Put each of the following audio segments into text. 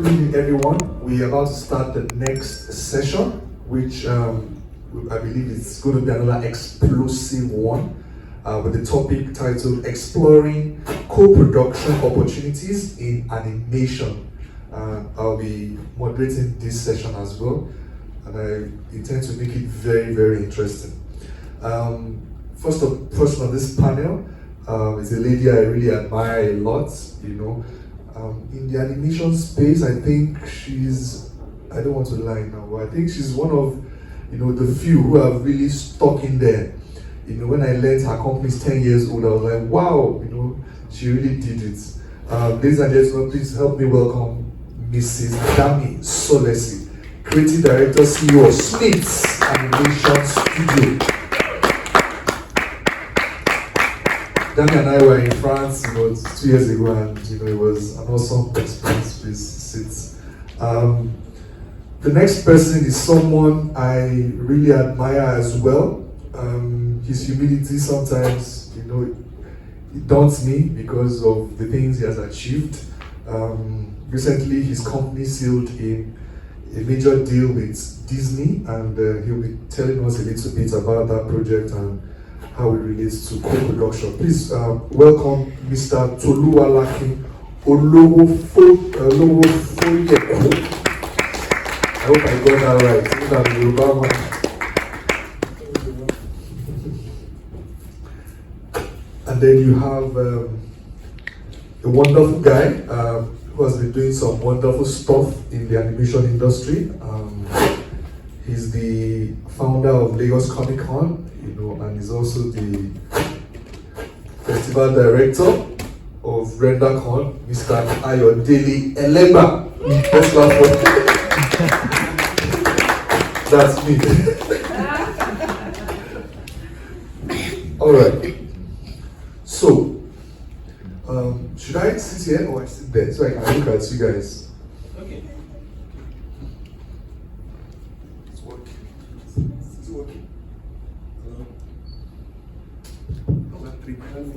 Good evening, everyone. We are about to start the next session, which I believe is going to be another explosive one, with the topic titled Exploring Co-Production Opportunities in Animation. I'll be moderating this session as well, and I intend to make it very, very interesting. First person on this panel is a lady I really admire a lot, in the animation space. I think I don't want to lie now, but I think she's one of, the few who have really stuck in there. When I learned her company is 10 years old, I was like, wow, she really did it. Ladies and gentlemen, please help me welcome Mrs. Dami Solesi, Creative Director, CEO of Smith's Animation Studio. Dami and I were in France, 2 years ago, and it was an awesome experience. Please sit. The next person is someone I really admire as well. His humility sometimes, it daunts me because of the things he has achieved. Recently, his company sealed a major deal with Disney, and he'll be telling us a little bit about that project and how it relates to co-production. Please welcome Mr. Toluwalaki Olowofoyeko. I hope I got that right. And then you have a wonderful guy who has been doing some wonderful stuff in the animation industry. He's the founder of Lagos Comic Con, and he's also the festival director of RENDACON, Mr. Ayodele Eleba. Let's laugh for him. That's me. All right. So, should I sit here or I sit there so I can look at you guys? Okay. It's working. It's working. Hello.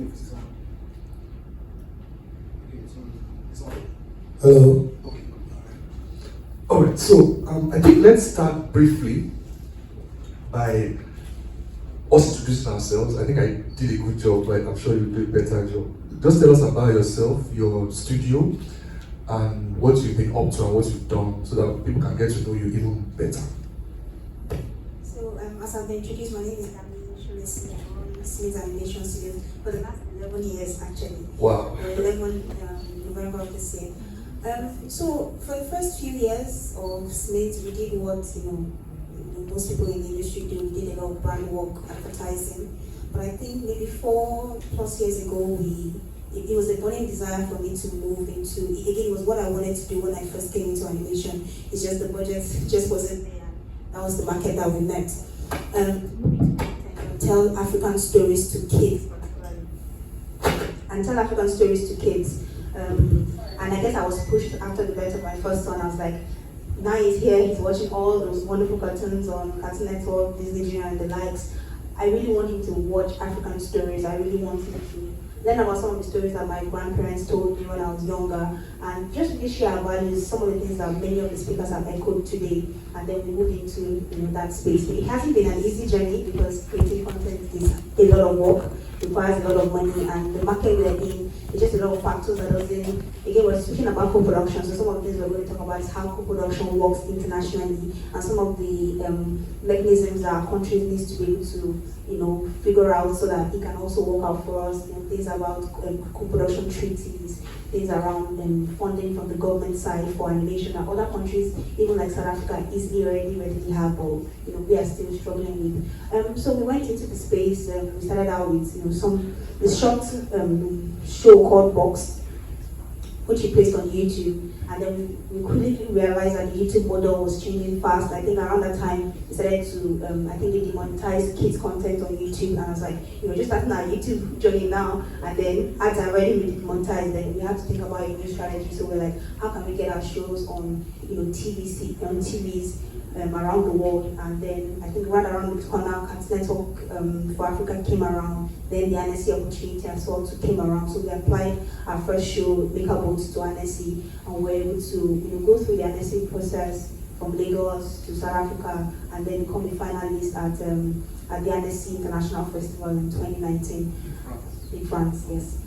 It's on. Hello. Okay. All right. So I think let's start briefly by us introducing ourselves. I think I did a good job, but I'm sure you'll do a better job. Just tell us about yourself, your studio, and what you've been up to and what you've done, so that people can get to know you even better. So, as I've been introduced, my name is Ebony Life Place. I run Smith's Animation Studio for the last 11 years, actually. Wow. 11 November of this year. So, for the first few years of Smith's, we did what most people in the industry do. We did a lot of brand work, advertising. But I think maybe 4+ years ago, it was a burning desire for me to move into. Again, it was what I wanted to do when I first came into animation. It's just the budget just wasn't there. That was the market that we met. Tell African stories to kids. And tell African stories to kids. And I guess I was pushed after the birth of my first son. I was like, now he's here, he's watching all those wonderful cartoons on Cartoon Network, Disney Junior and the likes. I really want him to watch African stories. I really want him to learn about some of the stories that my grandparents told me when I was younger, and just really share our values, some of the things that many of the speakers have echoed today, and then we move into that space. But it hasn't been an easy journey because creating content is a lot of work, requires a lot of money, and the market we're in, it's just a lot of factors that doesn't. Again, we're speaking about co-production, so some of the things we're going to talk about is how co-production works internationally, and some of the mechanisms that our countries need to be able to, figure out so that it can also work out for us. Things about co-production treaties, things around funding from the government side for animation that other countries, even like South Africa, easily already have, but we are still struggling with. So we went into the space. We started out with this short show called Box, which we placed on YouTube, and then we quickly realized that the YouTube model was changing fast. I think around that time we started to, I think they demonetized kids content on YouTube, and I was like, just starting our YouTube journey now, and then ads are already been demonetized, then we have to think about a new strategy. So we're like, how can we get our shows on TVs, around the world, and then I think right around the corner, Cats Network for Africa came around. Then the NSC opportunity as well came around. So we applied our first show, Maker Boats, to NSC, and we were able to go through the NSC process from Lagos to South Africa, and then become a finalist at the NSC International Festival in 2019 in France. Yes.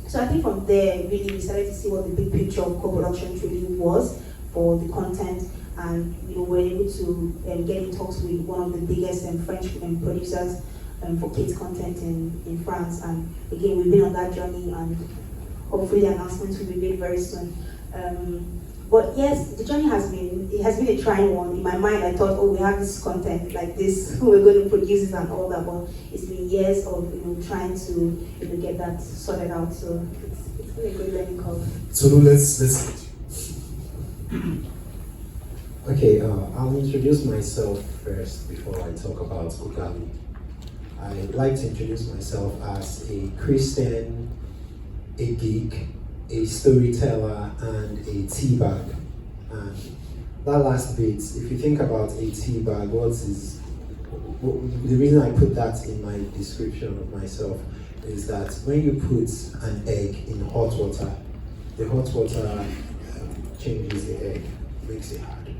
So I think from there, really, we started to see what the big picture of co-production truly was for the content, and we were able to get in talks with one of the biggest French producers for kids content in France. And again, we've been on that journey, and hopefully the announcements will be made very soon. But yes, the journey has been a trying one. In my mind, I thought, oh, we have this content like this, we're going to produce it and all that. But it's been years of trying to get that sorted out. So it's been a great learning curve. So let's. Okay, I'll introduce myself first before I talk about Kugali. I'd like to introduce myself as a Christian, a geek, a storyteller, and a tea bag. And that last bit, if you think about a tea bag, the reason I put that in my description of myself is that when you put an egg in hot water, the hot water changes the egg, makes it hard.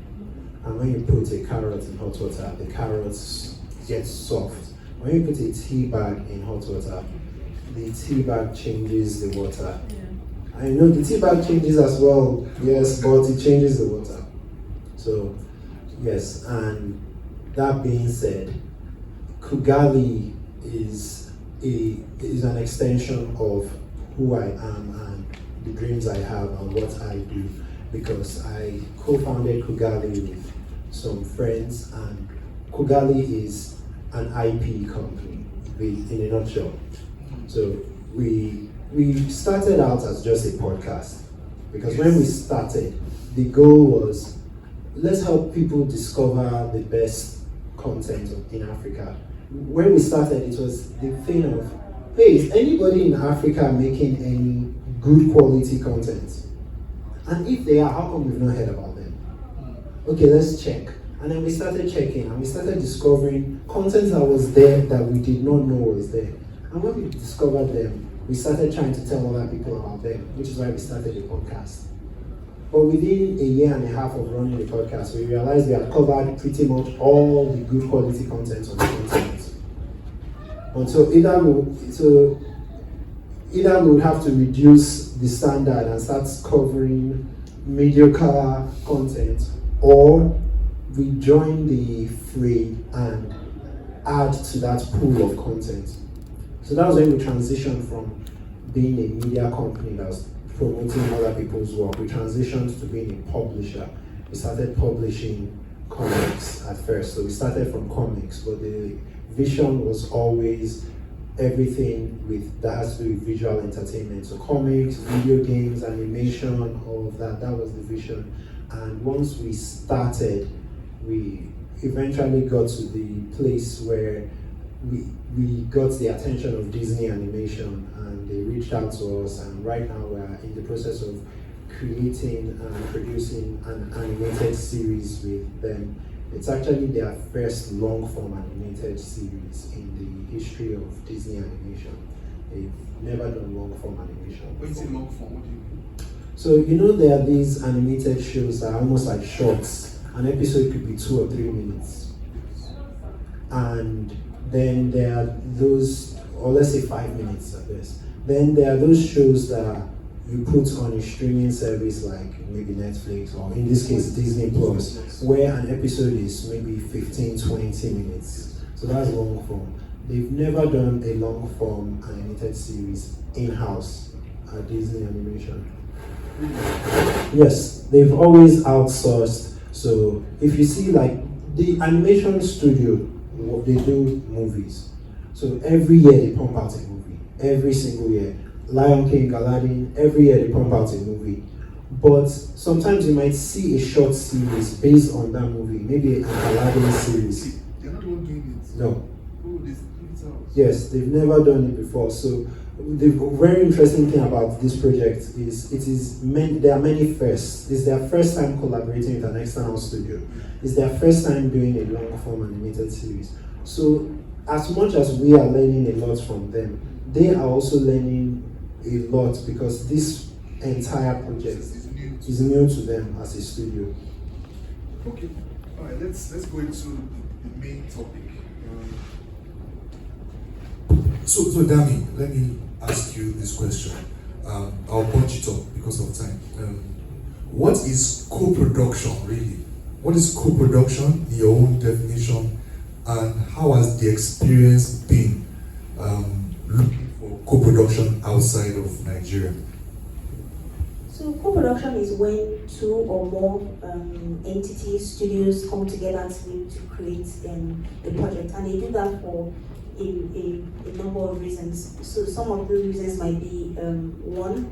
And when you put a carrot in hot water, the carrots get soft. When you put a tea bag in hot water, the tea bag changes the water. I know the tea bag changes as well, yes, but it changes the water. So, yes, and that being said, Kugali is an extension of who I am and the dreams I have and what I do, because I co-founded Kugali with some friends, and Kugali is an IP company in a nutshell. So we started out as just a podcast, because when we started, the goal was, let's help people discover the best content in Africa. When we started, it was the thing of, hey, is anybody in Africa making any good quality content? And if they are, how come we've not heard about them? Okay, let's check. And then we started checking, and we started discovering content that was there that we did not know was there. And when we discovered them, we started trying to tell other people about them, which is why we started the podcast. But within a year and a half of running the podcast, we realized we had covered pretty much all the good quality content on the internet. And so either we would have to reduce the standard and start covering mediocre content, or we join the fray and add to that pool of content. So that was when we transitioned from being a media company that was promoting other people's work. We transitioned to being a publisher. We started publishing comics at first. So we started from comics, but the vision was always everything that has to do with visual entertainment. So comics, video games, animation, all of that was the vision. And once we started, we eventually got to the place where we got the attention of Disney Animation, and they reached out to us, and right now we're in the process of creating and producing an animated series with them. It's actually their first long-form animated series in the history of Disney Animation. They've never done long-form animation before. When you say long-form, what do you mean? So, there are these animated shows that are almost like shorts. An episode could be 2 or 3 minutes. And then there are those, or let's say 5 minutes at best. Then there are those shows that you put on a streaming service like maybe Netflix, or in this case Disney Plus, where an episode is maybe 15-20 minutes. So that's long form. They've never done a long form animated series in-house at Disney Animation. Yes, they've always outsourced. So if you see like the animation studio, they do movies. So every year they pump out a movie. Every single year. Lion King, Aladdin, every year they pump out a movie. But sometimes you might see a short series based on that movie, maybe an Aladdin series. They're not the one doing it. No. Oh, they split it out. Yes, they've never done it before. So the very interesting thing about this project is there are many firsts. It's their first time collaborating with an external studio. It's their first time doing a long form animated series. So as much as we are learning a lot from them, they are also learning a lot because this entire project is new to them as a studio. Okay, all right. Let's go into the main topic. So Dami, let me ask you this question. I'll punch it up because of time. What is co-production really? What is co-production in your own definition, and how has the experience been looking for co-production outside of Nigeria? So co-production is when two or more entities, studios come together to create the project, and they do that for a number of reasons. So some of those reasons might be one,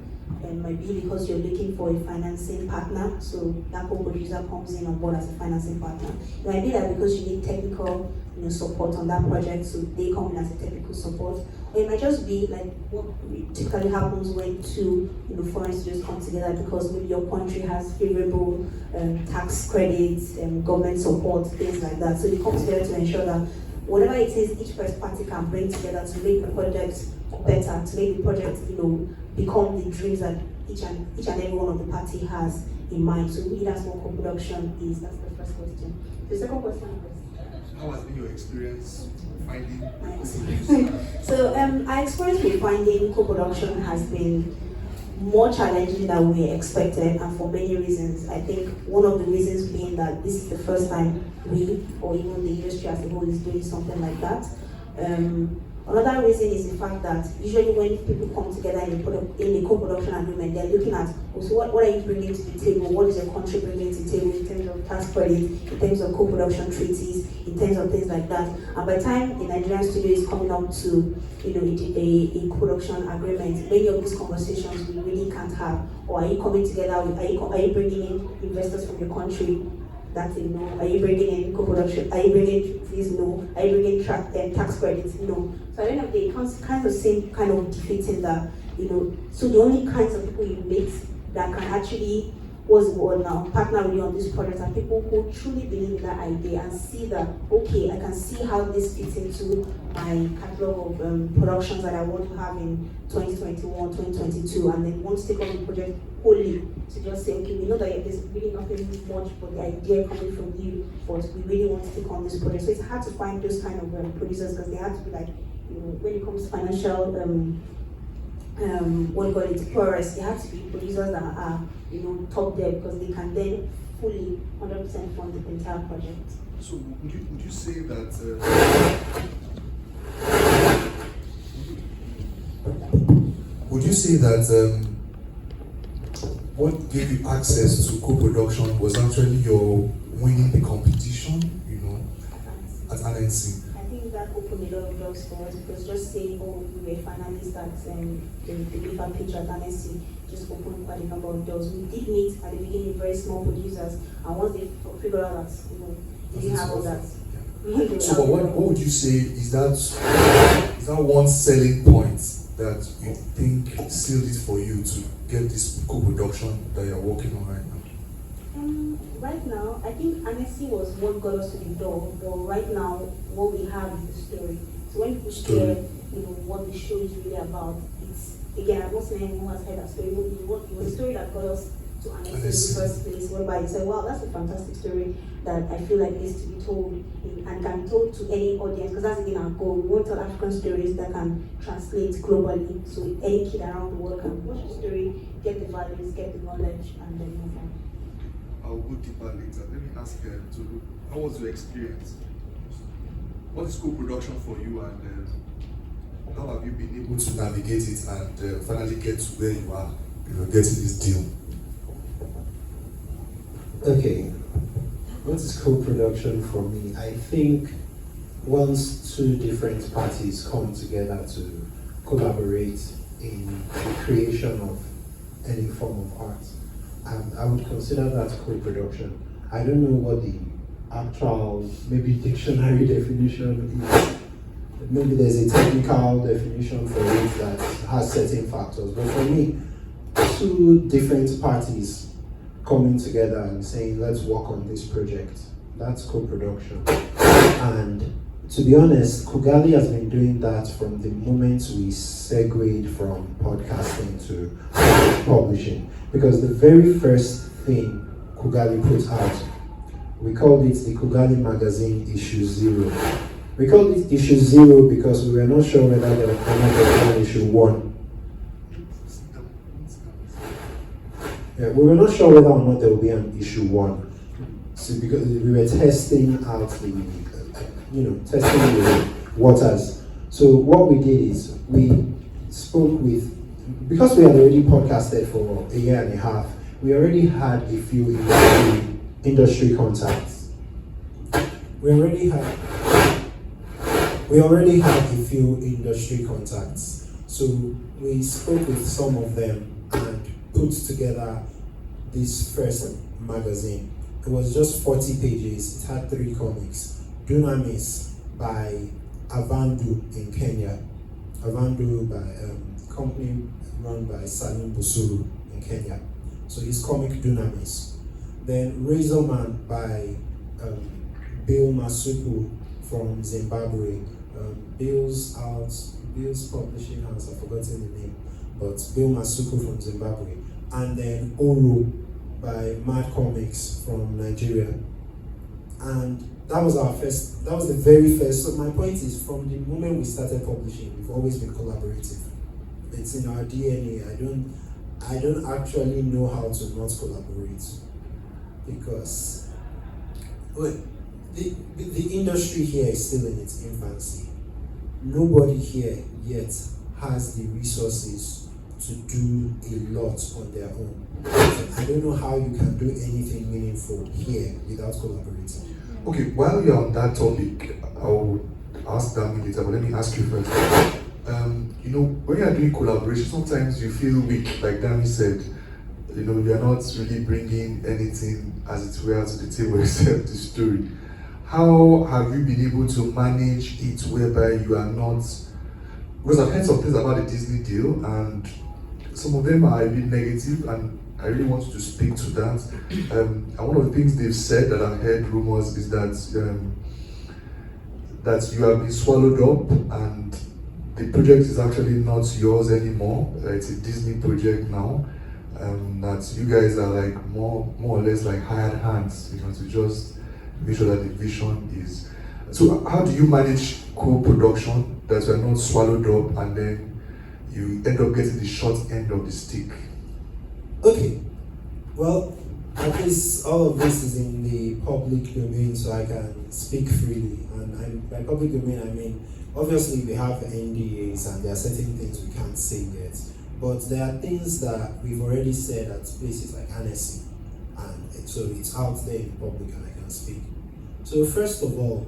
might be because you're looking for a financing partner, so that co-producer comes in on board as a financing partner. It might be that because you need technical support on that project, so they come in as a technical support. Or it might just be like what typically happens when two foreign studios come together because maybe your country has favorable tax credits, government support, things like that. So they come together to ensure that whatever it is each first party can bring together to make the project better, to make the project become the dreams that each and every one of the party has in mind. So really that's what co-production is. That's the first question. The second question is, how has been your experience finding So our experience with finding co-production has been more challenging than we expected, and for many reasons. I think one of the reasons being that this is the first time we, or even the industry as a whole, is doing something like that. Another reason is the fact that usually when people come together in a co-production agreement, they're looking at, so what are you bringing to the table? What is your country bringing to the table in terms of tax credits, in terms of co-production treaties, in terms of things like that? And by the time the Nigerian studio is coming up to a co-production agreement, many of these conversations we really can't have. Or are you coming together with, are you bringing in investors from your country? That's a no. Are you bringing in co-production? Are you bringing fees? No. Are you bringing tax credits? No. So at the end of the day, it comes kind of same kind of defeating that, so the only kinds of people you meet that can actually, what's the word now, partner with you on this project are people who truly believe in that idea and see that, okay, I can see how this fits into my catalog of productions that I want to have in 2021, 2022, and then want to take on the project wholly to just say, okay, we know that there's really nothing much for the idea coming from you, but we really want to take on this project. So it's hard to find those kind of producers because they have to be like, when it comes to financial, what do you call it, purist, they have to be producers that are, top there because they can then fully 100% fund the entire project. So would you say that what gave you access to co-production was actually your winning the competition, at NNC? I think that opened a lot of doors for us because just saying, oh, we were finalists at the FIFA pitch at NNC just opened quite a number of doors. We did meet at the beginning very small producers, and once they figured out that, they didn't have all that. Yeah. So what would you say is that one selling point that you think sealed it for you to get this co-production that you're working on right now? Right now, I think NSC was what got us to the door, but right now, what we have is the story. So when people share, what the show is really about, it's, again, I'm not saying anyone has heard that story, but it was a story that got us to NSC in the first place, whereby you say, wow, that's a fantastic story that I feel like needs to be told and can be told to any audience, because that's again our goal. We want to tell African stories that can translate globally, so any kid around the world can watch the story, get the values, get the knowledge, and then move on. I'll go deeper later. Let me ask Tolu, how was your experience? What is co-production for you, and how have you been able to navigate it and finally get to where you are, getting this deal? Okay, what is co-production for me? I think once two different parties come together to collaborate in the creation of any form of art, I would consider that co-production. I don't know what the actual, maybe dictionary definition is, maybe there's a technical definition for it that has certain factors. But for me, two different parties coming together and saying, let's work on this project. That's co-production. And to be honest, Kugali has been doing that from the moment we segued from podcasting to publishing. Because the very first thing Kugali put out, we called it the Kugali Magazine Issue 0. We called it Issue 0 because we were not sure whether there would be Issue 1. Yeah, we were not sure whether or not there would be an Issue 1. So because we were testing out testing the waters. So what we did is we spoke with, because we had already podcasted for a year and a half, we already had a few industry contacts. We already had a few industry contacts. So we spoke with some of them and put together this first magazine. It was just 40 pages. It had 3 comics. Dunamis by Avandu in Kenya. Avandu by a company run by Salim Busuru in Kenya. So his comic Dunamis. Then Razorman by Bill Masuku from Zimbabwe. Bill's publishing house, I've forgotten the name, but Bill Masuku from Zimbabwe. And then Oro by Mad Comics from Nigeria. And that was the very first. So my point is, from the moment we started publishing, we've always been collaborative. It's in our DNA. I don't actually know how to not collaborate, because the industry here is still in its infancy. Nobody here yet has the resources to do a lot on their own. I don't know how you can do anything meaningful here without collaborating. Okay, while you're on that topic, I will ask Dami later, but let me ask you first. When you are doing collaboration, sometimes you feel weak, like Dami said. You are not really bringing anything, as it were, to the table except the story. How have you been able to manage it whereby you are not? Because I've heard some things about the Disney deal, and some of them are a bit negative, and I really want you to speak to that. And one of the things they've said that I've heard rumors is that that you have been swallowed up, and the project is actually not yours anymore. It's a Disney project now. That you guys are like more or less like hired hands, to just make sure that the vision is. So how do you manage co-production that you are not swallowed up and then you end up getting the short end of the stick? Okay, well, at least all of this is in the public domain, so I can speak freely. And by public domain, I mean, obviously we have NDAs and there are certain things we can't say yet. But there are things that we've already said at places like Annecy, and so it's out there in public and I can speak. So first of all,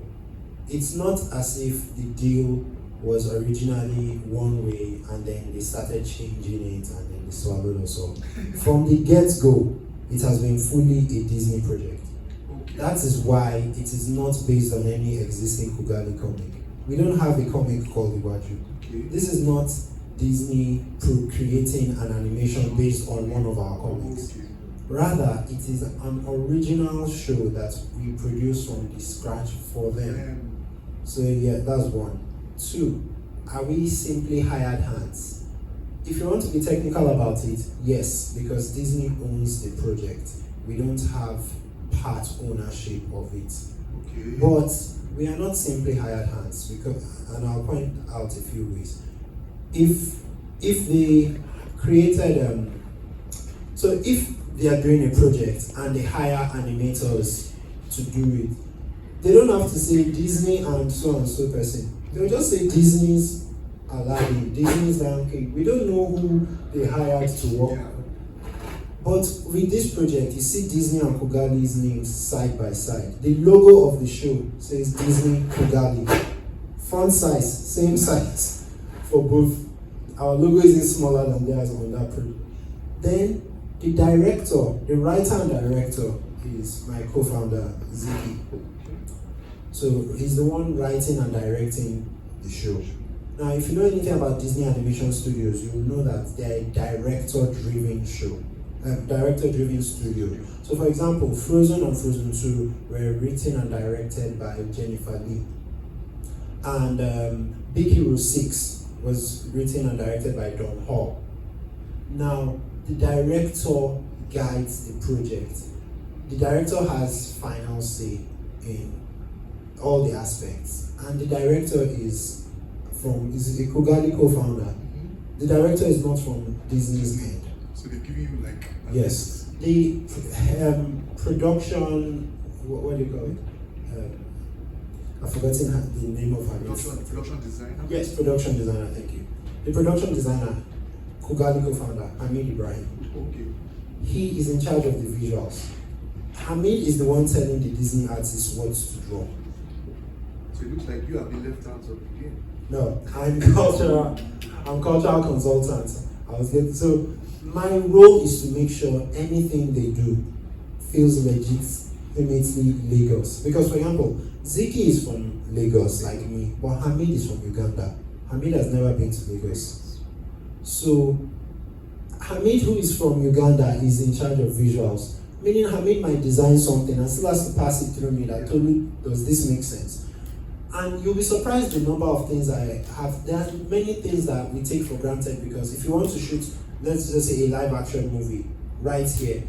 it's not as if the deal was originally one way and then they started changing it and then they swallowed us up. From the get-go, it has been fully a Disney project. That is why it is not based on any existing Kugali comic. We don't have a comic called Iwaju. This is not Disney creating an animation based on one of our comics. Rather, it is an original show that we produce from the scratch for them. So yeah, that's one. 2, are we simply hired hands? If you want to be technical about it, yes, because Disney owns the project. We don't have part ownership of it. Okay. But we are not simply hired hands, and I'll point out a few ways. If they created, so if they are doing a project and they hire animators to do it, they don't have to say Disney and so person. They'll just say Disney's Aladdin, Disney's Lion King. We don't know who they hired to work. But with this project, you see Disney and Kugali's names side by side. The logo of the show says Disney Kugali. Font size, same size for both. Our logo is smaller than theirs on that project. Then the director, the writer and director is my co-founder, Ziki. So he's the one writing and directing the show. Now, if you know anything about Disney Animation Studios, you will know that they're a director-driven show, director-driven studio. So, for example, Frozen and Frozen 2 were written and directed by Jennifer Lee. And Big Hero 6 was written and directed by Don Hall. Now, the director guides the project. The director has final say in all the aspects. And the director is a Kogali co-founder. Mm-hmm. The director is not from Disney's end. So they give you like Yes. The production, what do you call it? I've forgotten the name of her. production designer. Yes, production designer. Thank you. The production designer, Kogali co-founder Hamid Ibrahim. Okay. He is in charge of the visuals. Hamid is the one telling the Disney artists what to draw. So it looks like you have been left out of the game. No, I'm cultural consultant. So my role is to make sure anything they do feels legitimately Lagos. Because, for example, Ziki is from Lagos, like me, but Hamid is from Uganda. Hamid has never been to Lagos. So Hamid, who is from Uganda, is in charge of visuals. Meaning Hamid might design something and still has to pass it through me that told me, does this make sense? And you'll be surprised the number of things I have. There are many things that we take for granted, because if you want to shoot, let's just say a live action movie right here,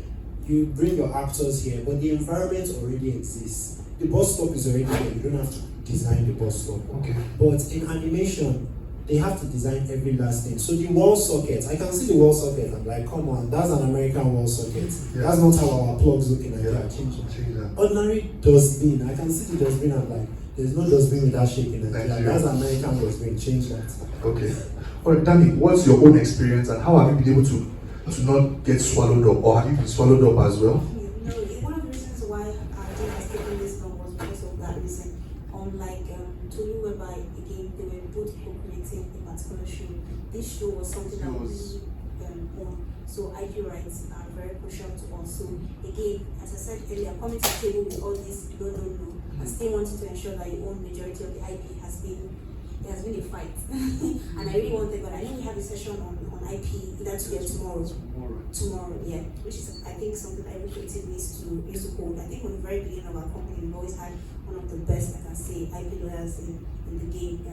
you bring your actors here, but the environment already exists. The bus stop is already there. You don't have to design the bus stop. Okay. But in animation, they have to design every last thing. So the wall socket, I can see the wall socket. I'm like, come on, that's an American wall socket. Yeah. That's not how our plugs look in Nigeria. Yeah. Change that. Ordinary dustbin, I can see the dustbin. I'm like, there's no dustbin with that shape in Nigeria. That's American dustbin. Change that. Okay. All right, Danny, what's your own experience and how have you been able to not get swallowed up, or have you been swallowed up as well? No, one of the reasons why our team has taken this long was because of that reason. Unlike Tolu, whereby again they were both co-creating a particular show. This show was something that we own. So IP rights are very crucial to us. So again, as I said earlier, coming to the table with all this no, and still wanting to ensure that you own majority of the IP has been a fight. And I really wanted, but I know we have a session on IP either today or tomorrow, yeah, which is I think something that every creative needs to hold. I think from the very beginning of our company, we've always had one of the best, I can say, IP lawyers in the game,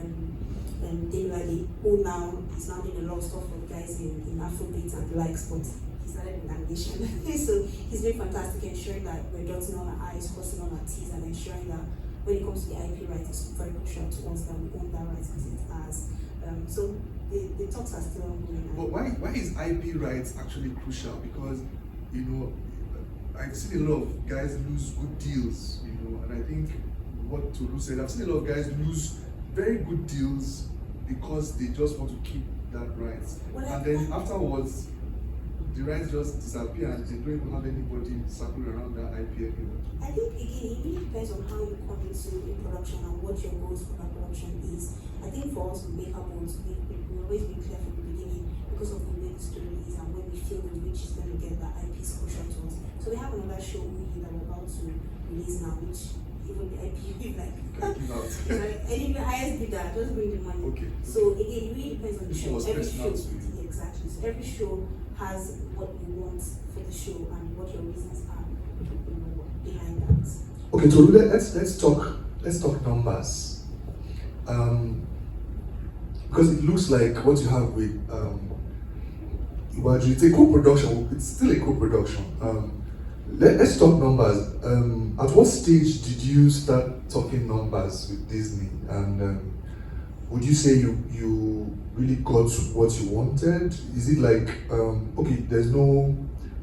and David, who now is now doing a lot of stuff for the guys in Afrobeat and the likes, but he started in animation. So he's been fantastic, ensuring that we're dotting on our I's, crossing on our T's, and ensuring that when it comes to the IP rights, it's very crucial to us that we own that rights as it has. So the talks are still ongoing. But why is IP rights actually crucial? Because, you know, I've seen a lot of guys lose good deals, you know, and I think what Tolu said, I've seen a lot of guys lose very good deals because they just want to keep that rights. And then afterwards, the rights just disappear and they don't even have anybody circling around that IP anymore. I think again, it really depends on how you come into a production and what your goals for that production is. I think for us, we make our goals, we always be clear from the beginning because of the way the story is and when we feel the reach is going to get that IP is crucial to us. So we have another show that we're about to release now, which even the IP will be like, any the highest bidder, just bring the money. Okay. So again, it really depends on the show. Every show, yeah, exactly. So every show has what you want for the show and what your reasons are behind that. Okay, so let's talk numbers. Because it looks like what you have with it's a co-production. It's still a co-production. Let's talk numbers. At what stage did you start talking numbers with Disney? And would you say you really got what you wanted? Is it like, okay, there's no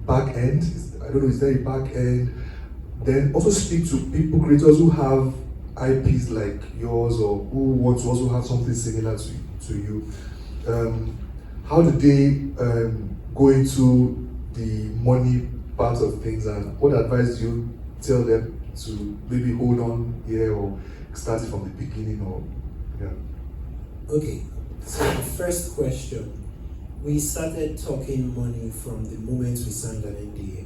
back end? I don't know, is there a back end? Then also speak to people, creators who have IPs like yours or who want to also have something similar to you. How do they go into the money part of things, and what advice do you tell them to maybe hold on here or start it from the beginning, or Okay, so the first question, we started talking money from the moment we signed an NDA.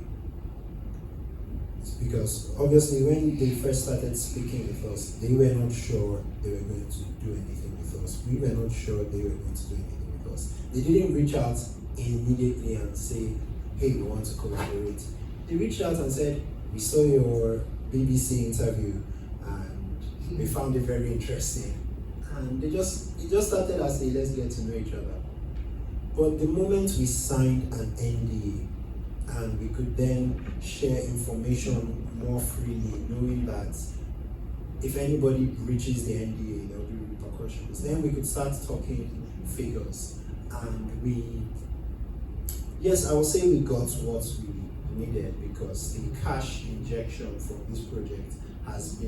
because obviously when they first started speaking with us, they were not sure they were going to do anything with us. We were not sure they were going to do anything with us. They didn't reach out immediately and say, hey, we want to collaborate. They reached out and said, we saw your BBC interview and we found it very interesting. And it just started as a let's get to know each other. But the moment we signed an NDA and we could then share information more freely, knowing that if anybody breaches the NDA, there will be repercussions, then we could start talking figures. And yes, I would say we got what we needed, because the cash injection from this project has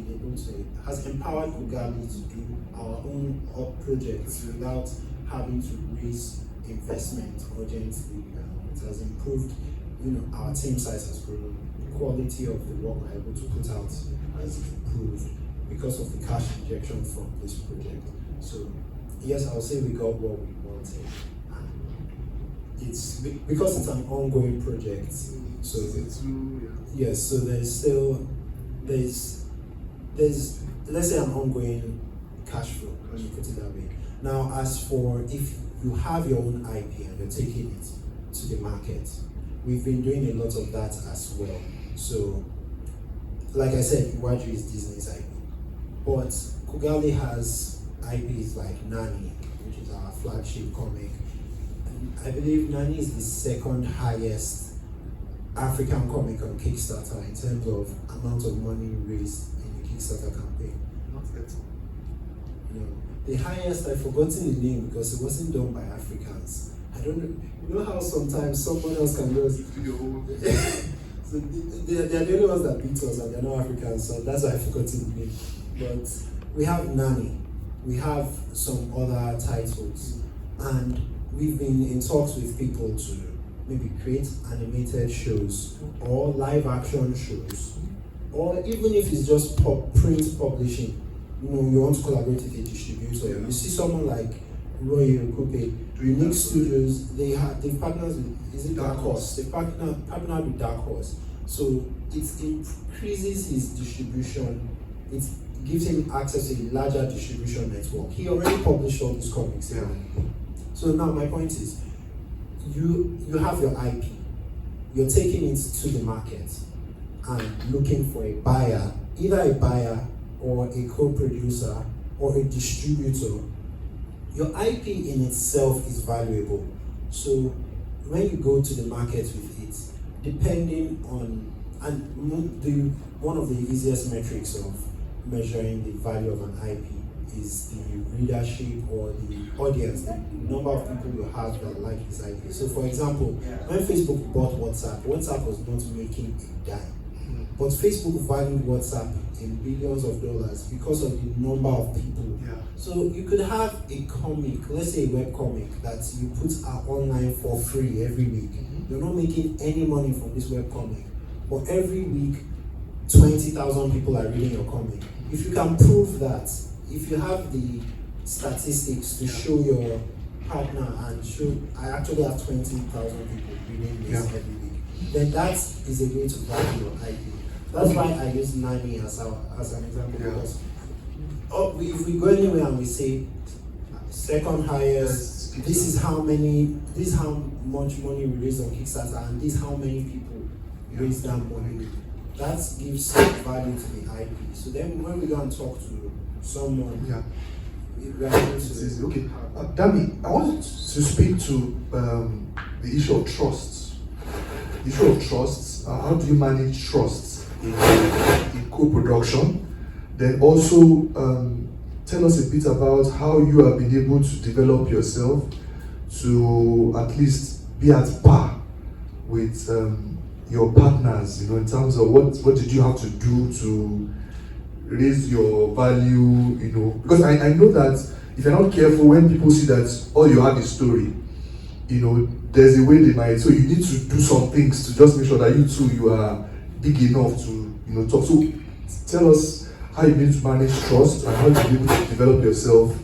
empowered Kugali to do our own projects without having to raise investment urgently. It has improved, our team size has grown, the quality of the work we're able to put out has improved because of the cash injection from this project. So yes, I would say we got what we wanted. It's because it's an ongoing project. So yes, so there's let's say an ongoing cash flow, when you put it that way. Now, as for if you have your own IP and you're taking it to the market, we've been doing a lot of that as well. So, like I said, Iwaju is Disney's IP, but Kugali has IPs like Nani, which is our flagship comic. And I believe Nani is the second highest African comic on Kickstarter in terms of amount of money raised in the Kickstarter campaign. Not yet. The highest, I've forgotten the name because it wasn't done by Africans. I don't know. You know how sometimes someone else can just do your own. So they're the only ones that beat us, and they're not Africans, so that's why I've forgotten the name. But we have Nani, we have some other titles, and we've been in talks with people to maybe create animated shows or live action shows, or even if it's just print publishing. You want to collaborate with a distributor. You see someone like Roy Coupe, Unique Studios, they've partnered with, is it Dark Horse? They've partnered with Dark Horse. So it increases his distribution, it gives him access to a larger distribution network. He already published all these comics. Yeah. So now my point is, you have your IP, you're taking it to the market and looking for a buyer, either a buyer or a co-producer or a distributor. Your IP in itself is valuable. So when you go to the market with it, depending on, and one of the easiest metrics of measuring the value of an IP is the readership or the audience, the number of people you have that like this IP. So for example, when Facebook bought WhatsApp was not making a dime. But Facebook valued WhatsApp in billions of dollars because of the number of people. Yeah. So you could have a comic, let's say a web comic, that you put online for free every week. You're not making any money from this web comic, but every week 20,000 people are reading your comic. If you can prove that, if you have the statistics to show your partner and show, I actually have 20,000 people reading this every week, then that is a way to value your IP. That's why I use Nani as an example, because if we go anywhere and we say second highest, this is how much money we raised on Kickstarter, and this is how many people raised that money, that gives value to the IP. So then when we go and talk to someone, we are able to okay. Dami, I wanted to speak to the issue of trusts. The issue of trusts. How do you manage trusts in co-production? Then also tell us a bit about how you have been able to develop yourself to at least be at par with your partners, in terms of what did you have to do to raise your value, because I know that if you're not careful, when people see that all you have is story, there's a way they might, so you need to do some things to just make sure that you are big enough to talk. So tell us how you need to manage trust and how you're able to develop yourself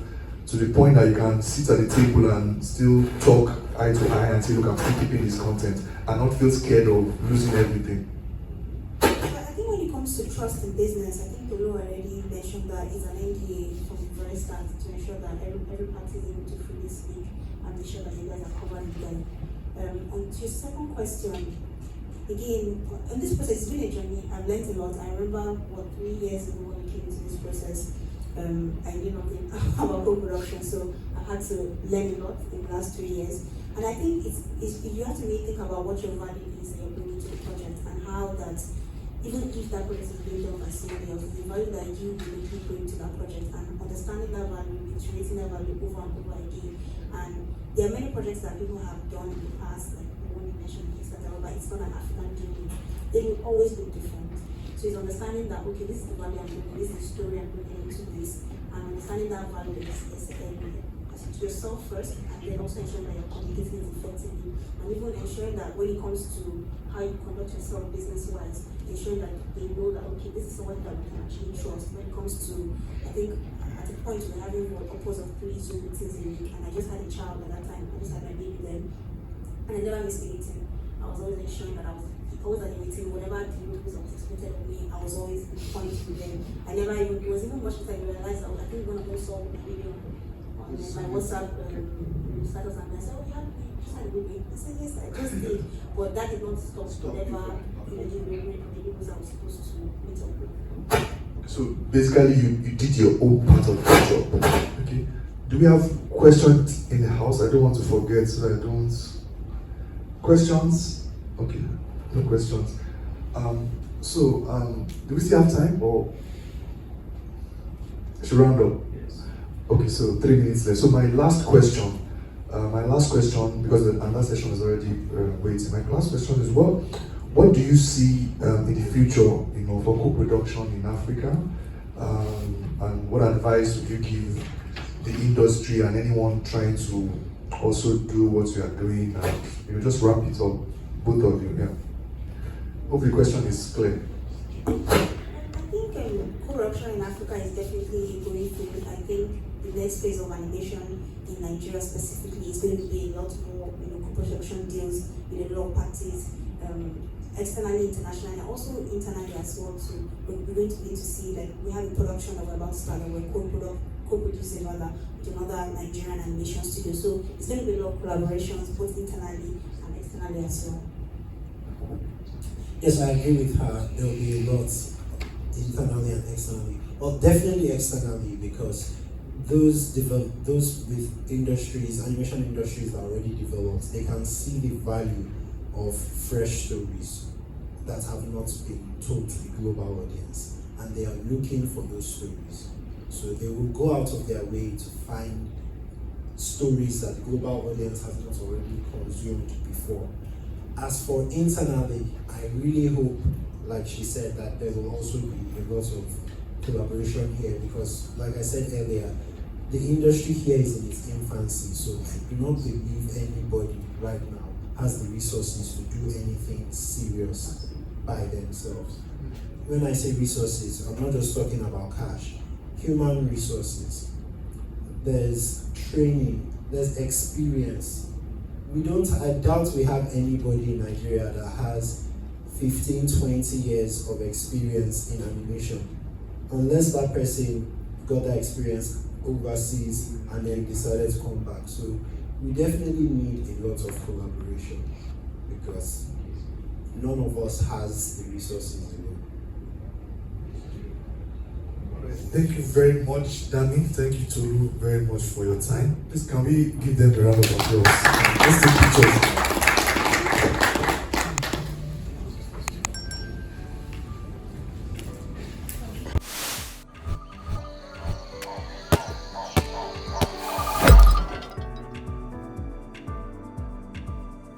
to the point that you can sit at the table and still talk eye to eye and say, look, I'm still keeping this content and not feel scared of losing everything. I think when comes to trust in business, I think Tolu already mentioned that it's an NDA from the very start to ensure that every party is able to freely speak and make sure that you guys are covered legally. On to your second question, again, in this process, it's been a journey. I've learned a lot. I remember 3 years ago when we came into this process, I knew nothing about co-production, so I had to learn a lot in the last 2 years. And I think it's you have to really think about what your value is that you're bringing to the project, and how that even if that project is being done by somebody else, the value that you will keep bring to that project, and understanding that value, iterating that value over and over again. And there are many projects that people have done in the past, like the one you mentioned, etc., but it's not an African dream. They will always look different. So it's understanding that, okay, this is the value I'm bringing, this is the story I'm bringing into this, and understanding that value is to yourself first, and then also ensuring that you're communicating effectively, and even ensuring that when it comes to how you conduct yourself business-wise, ensuring that they know that, okay, this is someone that we can actually trust. When it comes to, I think at a point we're having upwards of 3 Zoom meetings a week, and I just had a child at that time. I just had my baby then, and I never missed a meeting. I was always ensuring that I was always at the meeting. Whatever the rules was expected of me, I was always in point with them. I never even, it was even much before I realized that I think one of them saw my video on my WhatsApp status, and I said, oh yeah, you just had a baby. I said, yes, I just did. But that did not stop whatever the rules I was supposed to meet up with. So basically, you did your own part of the job. Okay. Do we have questions in the house? I don't want to forget, so I don't. Questions? Okay, no questions. Do we still have time, or should we round up? Yes. Okay, so 3 minutes left. So my last question, because the another session is already waiting. My last question is, what do you see in the future, for co-production in Africa? And what advice would you give the industry and anyone trying to also do what you are doing? And just wrap it up, both of you. Yeah. Hope the question is clear. I think co-production in Africa is definitely going through. I think the next phase of animation in Nigeria specifically is going to be a lot more, co-production deals with a lot of parties, externally, internationally, and also internally as well. So we're going to need to see, like, we have a production that we're about to start, and we're co-producing with another Nigerian animation studio. So it's going to be a lot of collaborations, both internally and externally as well. Yes, I agree with her. There will be a lot internally and externally, but definitely externally, because those with industries, animation industries that are already developed, they can see the value of fresh stories that have not been told to the global audience, and they are looking for those stories. So they will go out of their way to find stories that the global audience has not already consumed before. As for internally, I really hope, like she said, that there will also be a lot of collaboration here, because like I said earlier, the industry here is in its infancy, so I do not believe anybody right now has the resources to do anything serious by themselves. When I say resources, I'm not just talking about cash. Human resources. There's training, there's experience. I doubt we have anybody in Nigeria that has 15, 20 years of experience in animation. Unless that person got that experience overseas and then decided to come back. So we definitely need a lot of collaboration, because none of us has the resources alone. Thank you very much, Dami. Thank you, Tolu, very much for your time. Please, can we give them a round of applause? Let's take pictures.